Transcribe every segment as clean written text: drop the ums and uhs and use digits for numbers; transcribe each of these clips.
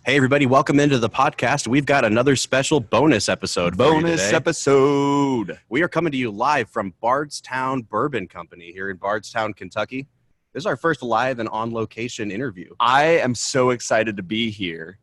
Hey, everybody, welcome into the podcast. We've got another special bonus episode for you today. We are coming to you live from Bardstown Bourbon Company here in Bardstown, Kentucky. This is our first live and on-location interview. I am so excited to be here.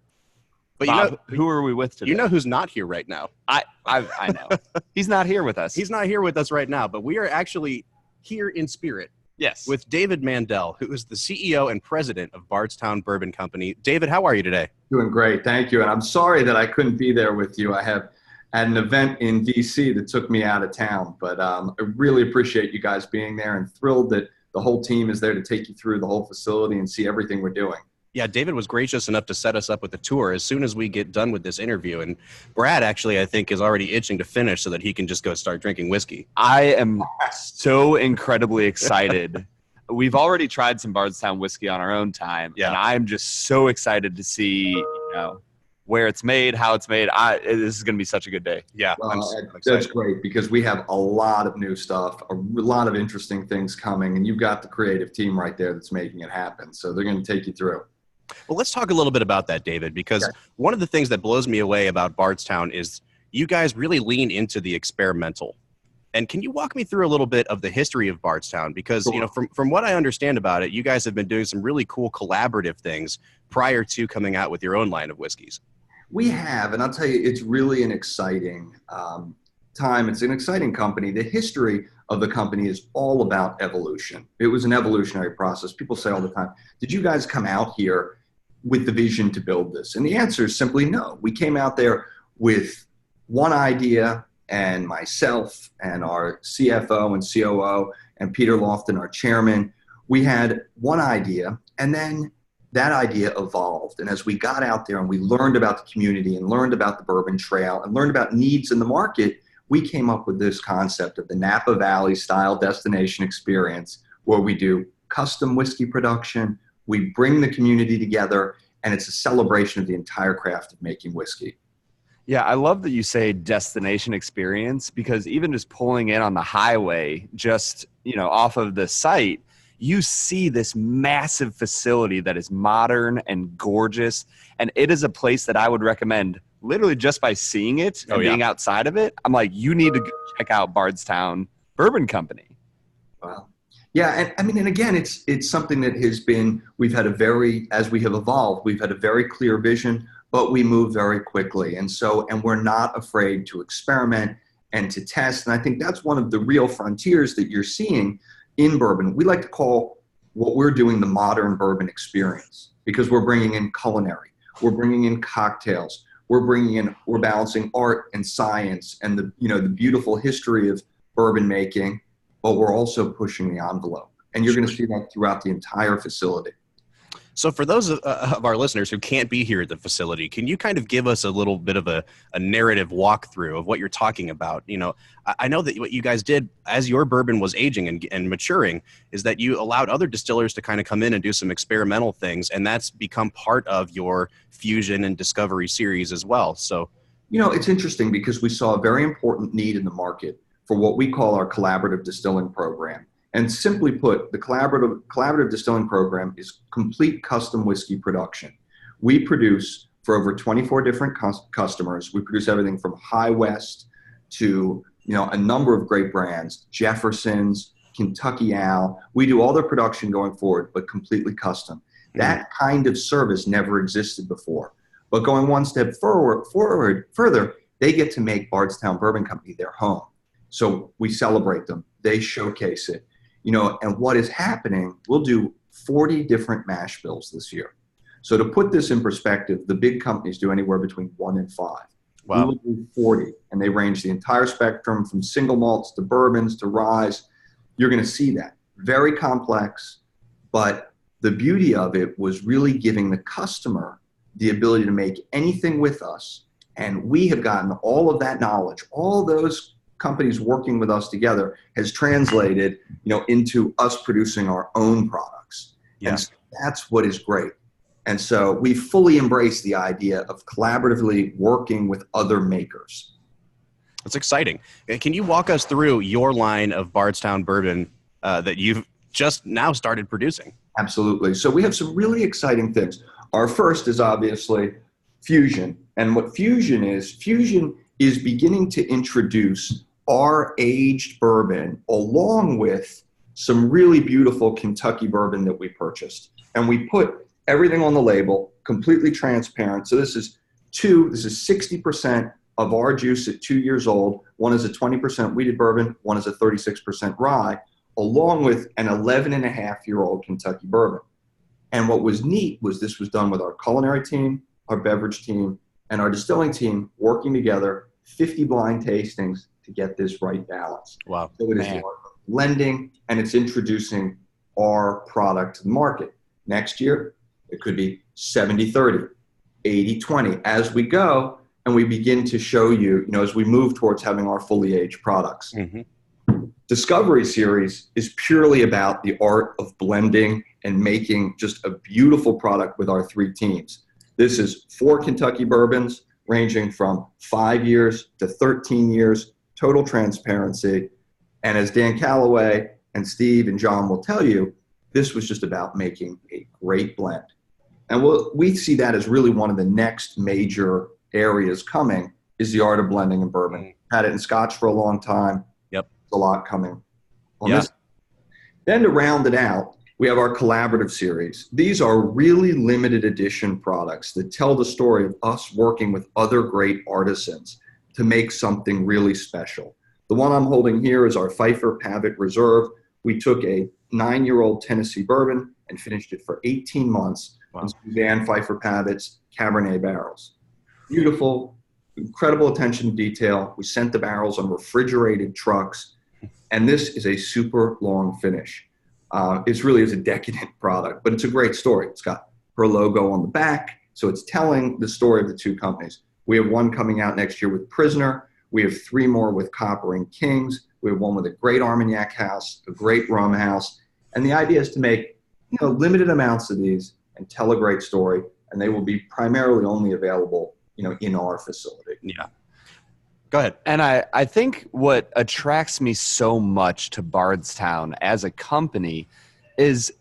But Bob, who are we with today? You know who's not here right now. I know. He's not here with us. He's not here with us right now, but we are actually here in spirit. Yes. With David Mandell, who is the CEO and president of Bardstown Bourbon Company. David, how are you today? Doing great. Thank you. And I'm sorry that I couldn't be there with you. I have had an event in D.C. that took me out of town, but I really appreciate you guys being there and thrilled that the whole team is there to take you through the whole facility and see everything we're doing. Yeah, David was gracious enough to set us up with a tour as soon as we get done with this interview. And Brad, actually, I think, is already itching to finish so that he can just go start drinking whiskey. I am so incredibly excited. We've already tried some Bardstown whiskey on our own time, and I'm just so excited to see, where it's made, how it's made. This is going to be such a good day. Yeah, that's great because we have a lot of new stuff, a lot of interesting things coming, and you've got the creative team right there that's making it happen. So they're going to take you through. Well, let's talk a little bit about that, David, because one of the things that blows me away about Bardstown is you guys really lean into the experimental. And can you walk me through a little bit of the history of Bardstown? Because, from what I understand about it, you guys have been doing some really cool collaborative things prior to coming out with your own line of whiskeys. We have, and I'll tell you, it's really an exciting time. It's an exciting company. The history of the company is all about evolution. It was an evolutionary process. People say all the time, did you guys come out here with the vision to build this? And the answer is simply no. We came out there with one idea, and myself and our CFO and COO and Peter Lofton, our chairman, we had one idea, and then that idea evolved. And as we got out there and we learned about the community and learned about the Bourbon Trail and learned about needs in the market, we came up with this concept of the Napa Valley style destination experience, where we do custom whiskey production, we bring the community together, and it's a celebration of the entire craft of making whiskey. Yeah, I love that you say destination experience, because even just pulling in on the highway, just, off of the site, you see this massive facility that is modern and gorgeous. And it is a place that I would recommend literally just by seeing it and being outside of it. I'm like, you need to go check out Bardstown Bourbon Company. Wow. Yeah. And again, it's something that has been, as we have evolved, we've had a very clear vision, but we move very quickly. And we're not afraid to experiment and to test. And I think that's one of the real frontiers that you're seeing in bourbon. We like to call what we're doing the modern bourbon experience, because we're bringing in culinary, we're bringing in cocktails, we're balancing art and science and the beautiful history of bourbon making, but we're also pushing the envelope. And you're going to see that throughout the entire facility. So for those of our listeners who can't be here at the facility, can you kind of give us a little bit of a narrative walkthrough of what you're talking about? I know that what you guys did as your bourbon was aging and maturing is that you allowed other distillers to kind of come in and do some experimental things, and that's become part of your Fusion and Discovery series as well. So, it's interesting because we saw a very important need in the market for what we call our collaborative distilling program. And simply put, the collaborative distilling program is complete custom whiskey production. We produce for over 24 different customers. We produce everything from High West to a number of great brands, Jefferson's, Kentucky Owl. We do all their production going forward, but completely custom. That kind of service never existed before. But going one step further, they get to make Bardstown Bourbon Company their home. So we celebrate them. They showcase it. And what is happening, we'll do 40 different mash bills this year. So to put this in perspective, the big companies do anywhere between 1 and 5. Wow. We will do 40, and they range the entire spectrum from single malts to bourbons to rye. You're going to see that. Very complex, but the beauty of it was really giving the customer the ability to make anything with us. And we have gotten all of that knowledge, all those companies working with us together has translated, into us producing our own products. Yeah. And so that's what is great. And so we fully embrace the idea of collaboratively working with other makers. That's exciting. Can you walk us through your line of Bardstown Bourbon that you've just now started producing? Absolutely. So we have some really exciting things. Our first is obviously Fusion. And what Fusion is beginning to introduce our aged bourbon along with some really beautiful Kentucky bourbon that we purchased. And we put everything on the label, completely transparent. So this is 60% of our juice at 2 years old. One is a 20% wheated bourbon, one is a 36% rye, along with an 11.5-year-old Kentucky bourbon. And what was neat was this was done with our culinary team, our beverage team, and our distilling team working together, 50 blind tastings to get this right balance. Wow. So it is blending, and it's introducing our product to the market. Next year, it could be 70-30, 80-20 as we go, and we begin to show you, as we move towards having our fully aged products. Mm-hmm. Discovery Series is purely about the art of blending and making just a beautiful product with our 3 teams. This is 4 Kentucky bourbons ranging from 5 years to 13 years, total transparency. And as Dan Calloway and Steve and John will tell you, this was just about making a great blend. And we see that as really one of the next major areas coming is the art of blending in bourbon. Had it in Scotch for a long time. Yep. A lot coming on this. Then to round it out, we have our collaborative series. These are really limited edition products that tell the story of us working with other great artisans to make something really special. The one I'm holding here is our Pfeiffer Pavitt Reserve. We took a 9-year-old Tennessee bourbon and finished it for 18 months in Suzanne Pfeiffer Pavitt's Cabernet barrels. Beautiful, incredible attention to detail. We sent the barrels on refrigerated trucks, and this is a super long finish. It really is a decadent product, but it's a great story. It's got her logo on the back, so it's telling the story of the 2 companies. We have one coming out next year with Prisoner. We have 3 more with Copper and Kings. We have one with a great Armagnac house, a great rum house. And the idea is to make limited amounts of these and tell a great story. And they will be primarily only available, in our facility. Yeah. Go ahead. And I think what attracts me so much to Bardstown as a company is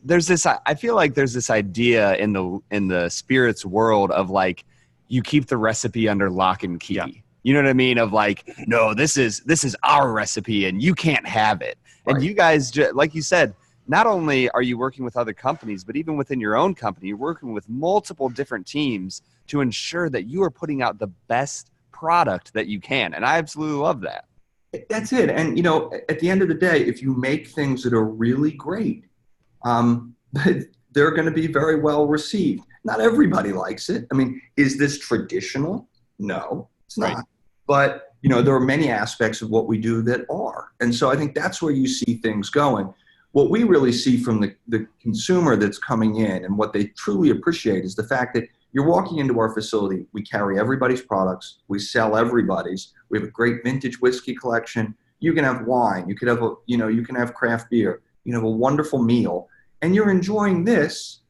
I feel like there's this idea in the spirits world of like, you keep the recipe under lock and key. Yeah. You know what I mean? Of like, no, this is our recipe and you can't have it. Right. And you guys, like you said, not only are you working with other companies, but even within your own company, you're working with multiple different teams to ensure that you are putting out the best product that you can. And I absolutely love that. That's it. And, at the end of the day, if you make things that are really great, they're going to be very well received. Not everybody likes it. I mean, is this traditional? No, it's not. Right. But, there are many aspects of what we do that are. And so I think that's where you see things going. What we really see from the consumer that's coming in and what they truly appreciate is the fact that you're walking into our facility. We carry everybody's products. We sell everybody's. We have a great vintage whiskey collection. You can have wine. You could have you can have craft beer. You have a wonderful meal, and you're enjoying this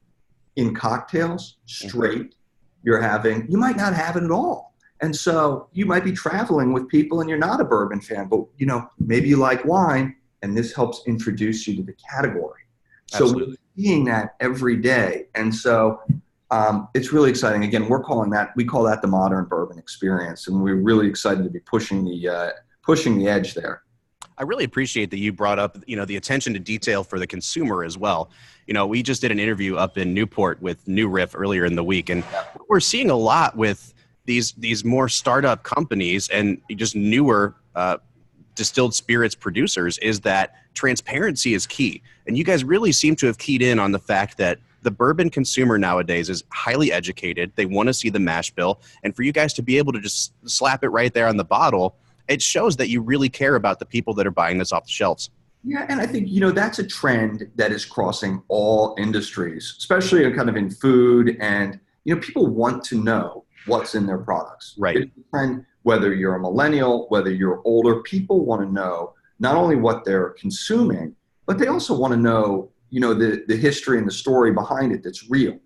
in cocktails straight. You might not have it at all. And so you might be traveling with people and you're not a bourbon fan, but maybe you like wine, and this helps introduce you to the category. Absolutely. So we're seeing that every day. And so it's really exciting. Again, we call that the modern bourbon experience, and we're really excited to be pushing the edge there. I really appreciate that you brought up, the attention to detail for the consumer as well. We just did an interview up in Newport with New Riff earlier in the week, and we're seeing a lot with these more startup companies and just newer distilled spirits producers is that transparency is key. And you guys really seem to have keyed in on the fact that the bourbon consumer nowadays is highly educated. They want to see the mash bill. And for you guys to be able to just slap it right there on the bottle, it shows that you really care about the people that are buying this off the shelves. Yeah, and I think, that's a trend that is crossing all industries, especially kind of in food. And, people want to know what's in their products. Right. It's a trend, whether you're a millennial, whether you're older, people want to know not only what they're consuming, but they also want to know, the history and the story behind it that's real.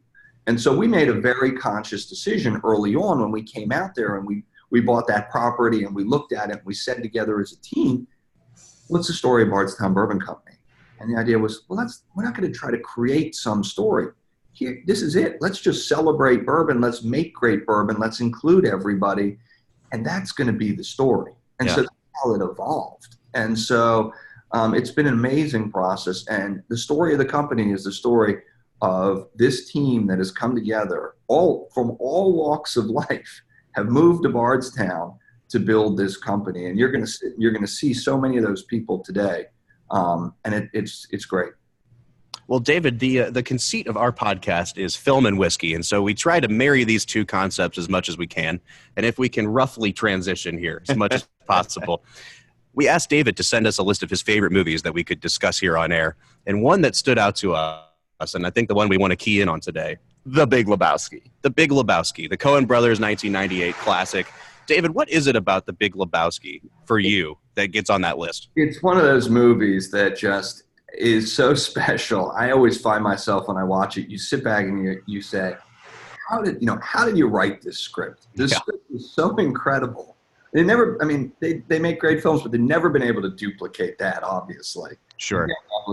And so we made a very conscious decision early on when we came out there and we bought that property and we looked at it and we said together as a team, what's the story of Bardstown Bourbon Company? And the idea was, we're not going to try to create some story. here, this is it. Let's just celebrate bourbon. Let's make great bourbon. Let's include everybody. And that's going to be the story. And so that's how it evolved. And so it's been an amazing process. And the story of the company is the story of this team that has come together, all from all walks of life, have moved to Bardstown to build this company. And you're going to see so many of those people today. And it's great. Well, David, the conceit of our podcast is film and whiskey, and so we try to marry these two concepts as much as we can. And if we can roughly transition here as much as possible, we asked David to send us a list of his favorite movies that we could discuss here on air. And one that stood out to us, and I think the one we want to key in on today, The Big Lebowski. The Big Lebowski, the Coen Brothers 1998 classic. David, what is it about The Big Lebowski for you that gets on that list? It's one of those movies that just is so special. I always find myself when I watch it, you sit back and you say, how did you write this script? This script is so incredible. They make great films, but they've never been able to duplicate that, obviously. Sure.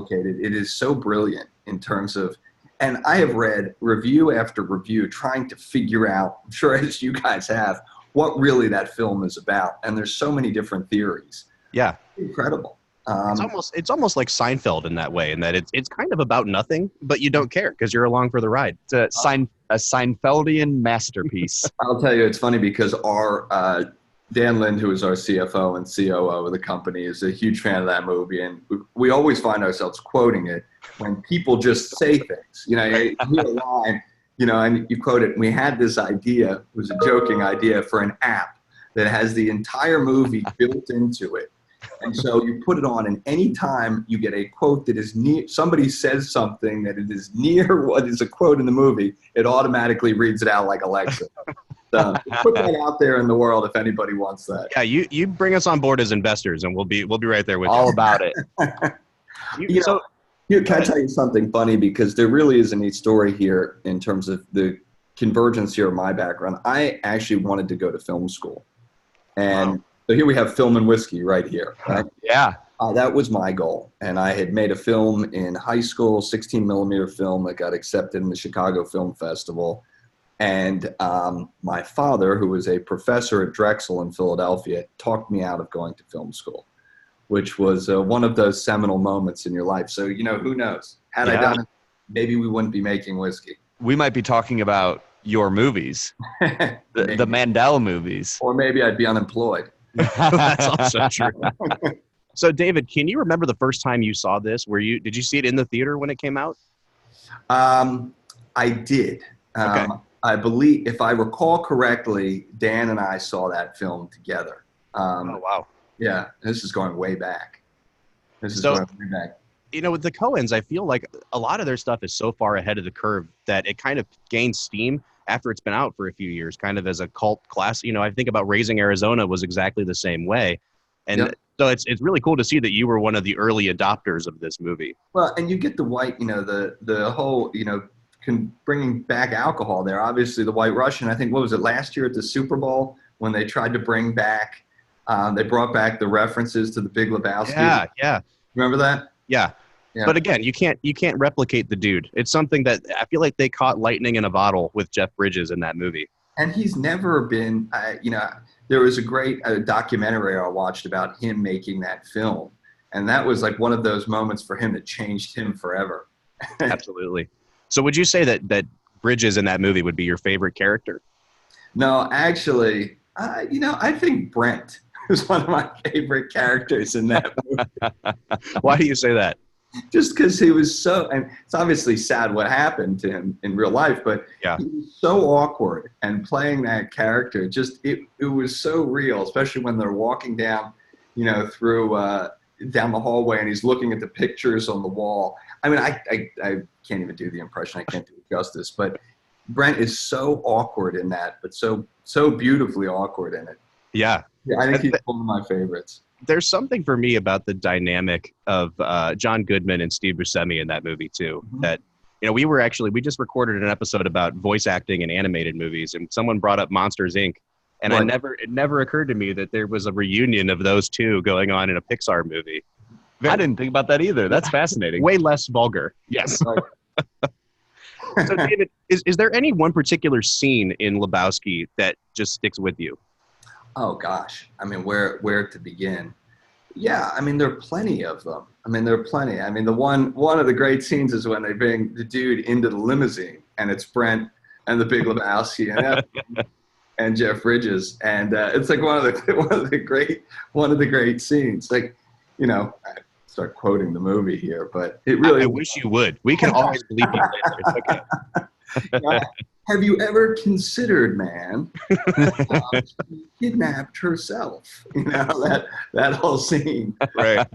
It is so brilliant in terms of, and I have read review after review trying to figure out, I'm sure as you guys have, what really that film is about. And there's so many different theories. Yeah. Incredible. It's almost like Seinfeld in that way, in that it's kind of about nothing, but you don't care because you're along for the ride. It's a Seinfeldian masterpiece. I'll tell you, it's funny because our Dan Lind, who is our CFO and COO of the company, is a huge fan of that movie, and we always find ourselves quoting it when people just say things. You hear a line, and you quote it. And we had this idea, it was a joking idea, for an app that has the entire movie built into it. And so you put it on, and anytime you get a quote that is near, somebody says something that it is near what is a quote in the movie, it automatically reads it out like Alexa. So put that out there in the world if anybody wants that. Yeah, you bring us on board as investors, and we'll be right there with you. All about it. Can I tell you something funny? Because there really is a neat story here in terms of the convergence here of my background. I actually wanted to go to film school. And wow. So here we have film and whiskey right here. Right? Yeah. That was my goal. And I had made a film in high school, 16 millimeter film that got accepted in the Chicago Film Festival. And my father, who was a professor at Drexel in Philadelphia, talked me out of going to film school, which was one of those seminal moments in your life. So, who knows? Had I done it, maybe we wouldn't be making whiskey. We might be talking about your movies, the Mandell movies. Or maybe I'd be unemployed. That's also true. So, David, can you remember the first time you saw this? Did you see it in the theater when it came out? I did. Okay. I believe, if I recall correctly, Dan and I saw that film together. Oh, wow. Yeah, this is going way back. With the Coens, I feel like a lot of their stuff is so far ahead of the curve that it kind of gains steam after it's been out for a few years, kind of as a cult class. I think about Raising Arizona was exactly the same way. And so it's really cool to see that you were one of the early adopters of this movie. Well, and you get the white, the whole, bringing back alcohol there. Obviously, the White Russian, I think, what was it, last year at the Super Bowl when they tried to bring back, they brought back the references to the Big Lebowski. Yeah. Remember that? Yeah. But again, you can't replicate the dude. It's something that I feel like they caught lightning in a bottle with Jeff Bridges in that movie. And he's never been, there was a great documentary I watched about him making that film. And that was like one of those moments for him that changed him forever. Absolutely. So would you say that Bridges in that movie would be your favorite character? No, actually, I think Brent is one of my favorite characters in that movie. Why do you say that? Just because he was and it's obviously sad what happened to him in real life, but he was so awkward, and playing that character, it was so real, especially when they're walking down, through down the hallway, and he's looking at the pictures on the wall. I mean, I can't even do the impression. I can't do it justice, but Brent is so awkward in that, but so beautifully awkward in it. Yeah. I think he's one of my favorites. There's something for me about the dynamic of John Goodman and Steve Buscemi in that movie too. Mm-hmm. That we just recorded an episode about voice acting in animated movies, and someone brought up Monsters Inc. And it never occurred to me that there was a reunion of those two going on in a Pixar movie. I didn't think about that either. That's fascinating. Way less vulgar. Yes. So David, is there any one particular scene in Lebowski that just sticks with you? Oh gosh, I mean, where to begin? Yeah, I mean, there are plenty of them. I mean, there are plenty. I mean, the one of the great scenes is when they bring the dude into the limousine, and it's Brent and the Big Lebowski and Jeff Bridges, and it's like one of the great scenes. Like, I start quoting the movie here, but it really. I wish you would. We can always bleep you later. It's okay. Have you ever considered, man, she kidnapped herself? That whole scene. Right.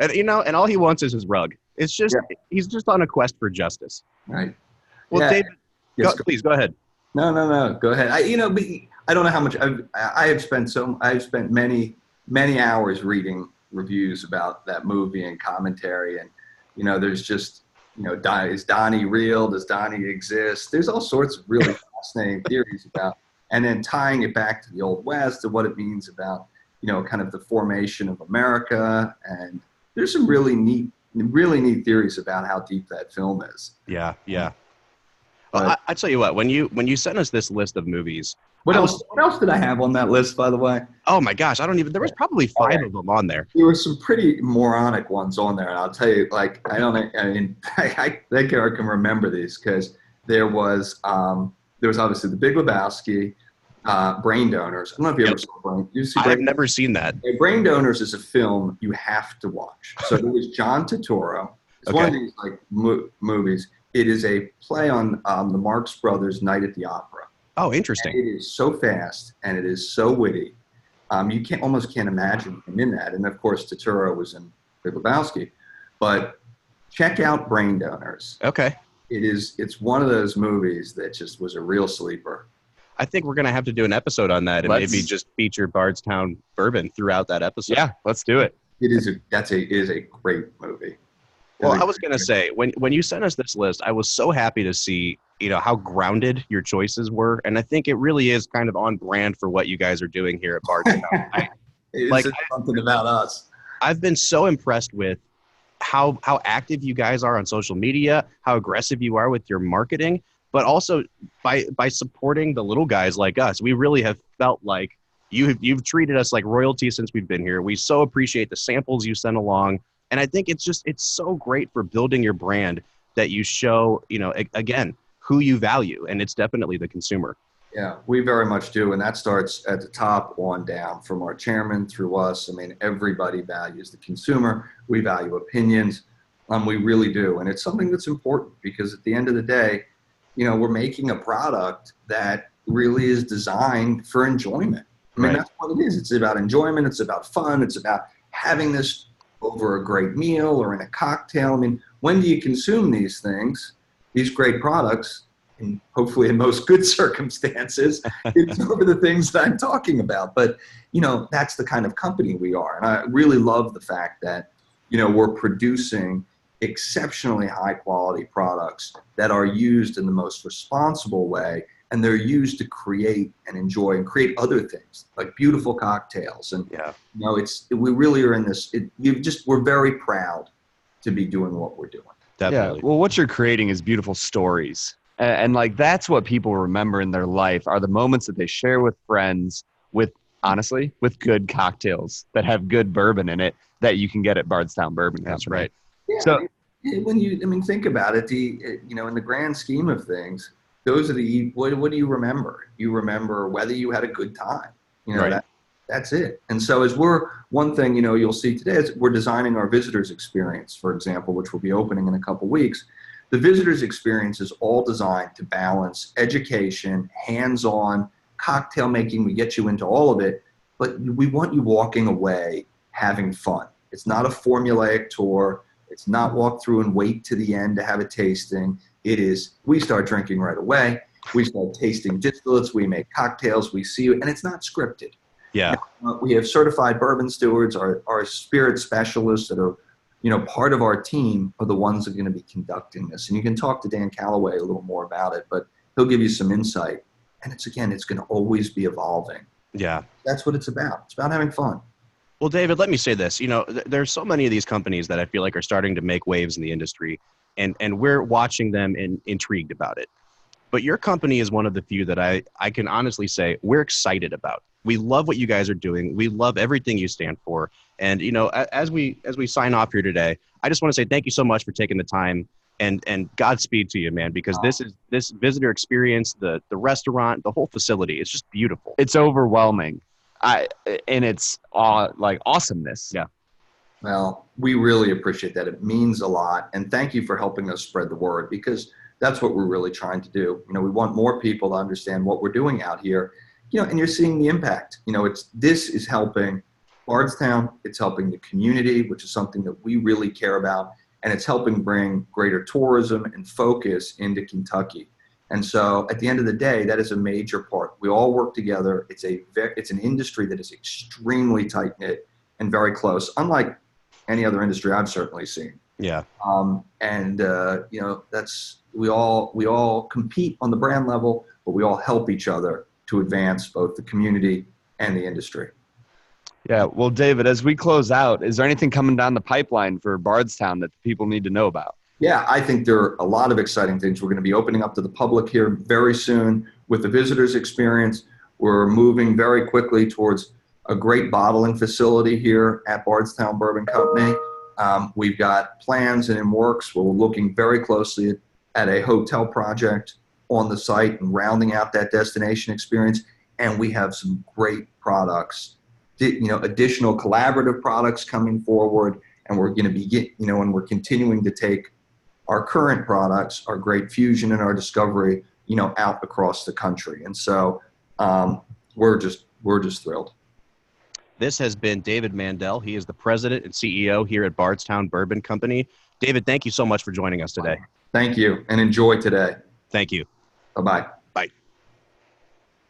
And all he wants is his rug. It's just he's just on a quest for justice. Right. Well, David, yes, please go ahead. No. Go ahead. But I don't know how much I've spent many hours reading reviews about that movie and commentary, and there's just. Is Donnie real? Does Donnie exist? There's all sorts of really fascinating theories about, and then tying it back to the Old West and what it means about, kind of the formation of America. And there's some really neat theories about how deep that film is. Yeah. Well, I tell you what, when you sent us this list of movies, what else did I have on that list, by the way? Oh my gosh, there was probably 5 of them on there. There were some pretty moronic ones on there, and I'll tell you, like, I think I can remember these because there was obviously the Big Lebowski, Brain Donors. I don't know if you ever saw Brain. I've never seen that. Brain Donors is a film you have to watch. So there was John Turturro. It's one of these like movies. It is a play on the Marx Brothers' Night at the Opera. Oh, interesting. And it is so fast and it is so witty. You almost can't imagine him in that. And of course, Turturro was in Big Lebowski. But check out Brain Donors. Okay. It's one of those movies that just was a real sleeper. I think we're going to have to do an episode on that and maybe just feature Bardstown Bourbon throughout that episode. Yeah, let's do it. It is a great movie. Well, I was going to say, when you sent us this list, I was so happy to see, how grounded your choices were. And I think it really is kind of on brand for what you guys are doing here at Bardstown. It's something about us. I've been so impressed with how active you guys are on social media, how aggressive you are with your marketing, but also by supporting the little guys like us. We really have felt like you've treated us like royalty since we've been here. We so appreciate the samples you send along. And I think it's so great for building your brand that you show, again, who you value. And it's definitely the consumer. Yeah, we very much do. And that starts at the top on down from our chairman through us. I mean, everybody values the consumer. We value opinions. We really do. And it's something that's important because at the end of the day, we're making a product that really is designed for enjoyment. I mean, That's what it is. It's about enjoyment. It's about fun. It's about having this over a great meal or in a cocktail. I mean, when do you consume these things, these great products, and hopefully in most good circumstances, it's over the things that I'm talking about. But, that's the kind of company we are. And I really love the fact that, we're producing exceptionally high quality products that are used in the most responsible way. And they're used to create and enjoy and create other things like beautiful cocktails. And, we really are in this, we're very proud to be doing what we're doing. Definitely. Yeah. Well, what you're creating is beautiful stories. And like, that's what people remember in their life are the moments that they share with friends with good cocktails that have good bourbon in it that you can get at Bardstown Bourbon Company. That's right. Yeah, so think about it, in the grand scheme of things, those are what do you remember? You remember whether you had a good time. That's it. And so one thing, you'll see today is we're designing our visitors experience, for example, which will be opening in a couple weeks. The visitors experience is all designed to balance education, hands-on, cocktail making. We get you into all of it, but we want you walking away having fun. It's not a formulaic tour. It's not walk through and wait to the end to have a tasting. It is, we start drinking right away. We start tasting distillates. We make cocktails. We see you, and it's not scripted. Yeah. We have certified bourbon stewards. Our spirit specialists that are, part of our team are the ones that are going to be conducting this. And you can talk to Dan Calloway a little more about it, but he'll give you some insight. And it's going to always be evolving. Yeah. That's what it's about. It's about having fun. Well, David, let me say this. There's so many of these companies that I feel like are starting to make waves in the industry. and we're watching them and intrigued about it. But your company is one of the few that I can honestly say we're excited about. We love what you guys are doing. We love everything you stand for. And, you know, as we sign off here today, I just want to say thank you so much for taking the time, and Godspeed to you, man, because this visitor experience, the restaurant, the whole facility, it's just beautiful. It's overwhelming. And it's like awesomeness. Yeah. Well, we really appreciate that. It means a lot. And thank you for helping us spread the word, because that's what we're really trying to do. You know, we want more people to understand what we're doing out here, you know, and you're seeing the impact. You know, this is helping Bardstown. It's helping the community, which is something that we really care about. And it's helping bring greater tourism and focus into Kentucky. And so at the end of the day, that is a major part. We all work together. It's an industry that is extremely tight-knit and very close, unlike any other industry I've certainly seen. Yeah. You know, we all compete on the brand level, but we all help each other to advance both the community and the industry. Yeah. Well, David, as we close out, is there anything coming down the pipeline for Bardstown that people need to know about? Yeah, I think there are a lot of exciting things. We're going to be opening up to the public here very soon with the visitors experience. We're moving very quickly towards a great bottling facility here at Bardstown Bourbon Company. We've got plans and in works. We're looking very closely at a hotel project on the site and rounding out that destination experience. And we have some great products, you know, additional collaborative products coming forward. And we're going to be, you know, and we're continuing to take our current products, our great fusion and our discovery, you know, out across the country. And so we're just thrilled. This has been David Mandell. He is the president and CEO here at Bardstown Bourbon Company. David, thank you so much for joining us today. Thank you, and enjoy today. Thank you. Bye-bye.